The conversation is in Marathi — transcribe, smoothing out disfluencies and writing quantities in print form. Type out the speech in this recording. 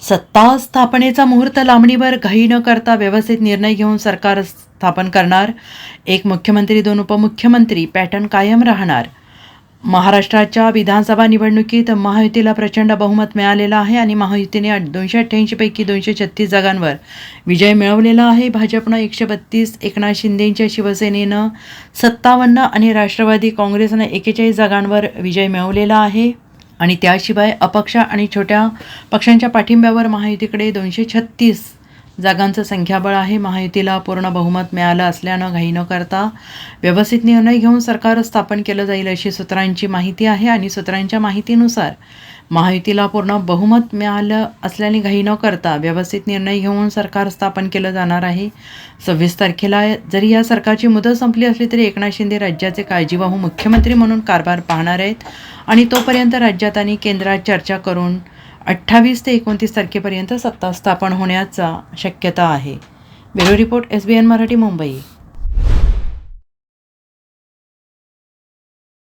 सत्ता स्थापनेचा मुहूर्त लांबणीवर घाई न करता व्यवस्थित निर्णय घेऊन सरकार स्थापन करणार. एक मुख्यमंत्री 2 उपमुख्यमंत्री पॅटर्न कायम राहणार. महाराष्ट्राच्या विधानसभा निवडणुकीत महायुतीला प्रचंड बहुमत मिळालेलं आहे आणि महायुतीने 288 पैकी 236 जागांवर विजय मिळवलेला आहे. भाजपनं 132, एकनाथ शिंदेंच्या शिवसेनेनं 57 आणि राष्ट्रवादी काँग्रेसनं 41 जागांवर विजय मिळवलेला आहे. आणि त्याशिवाय अपक्ष आणि छोट्या पक्षांच्या पाठिंब्यावर महायुतीकडे 236 जागांचं संख्याबळ आहे. महायुतीला पूर्ण बहुमत मिळालं असल्यानं घाई न करता व्यवस्थित निर्णय घेऊन सरकार स्थापन केलं जाईल अशी सूत्रांची माहिती आहे. आणि सूत्रांच्या माहितीनुसार महायुतीला पूर्ण बहुमत मिळालं असल्याने घाई न करता व्यवस्थित निर्णय घेऊन सरकार स्थापन केलं जाणार आहे. 26 तारखेला जरी या सरकारची मुदत संपली असली तरी एकनाथ शिंदे राज्याचे काळजीवाहू मुख्यमंत्री म्हणून कारभार पाहणार आहेत. आणि तोपर्यंत राज्यात आणि केंद्रात चर्चा करून 28 ते 29 तारखेपर्यंत सत्ता स्थापन होण्याचा शक्यता आहे. Bureau report SBN Marathi, Mumbai.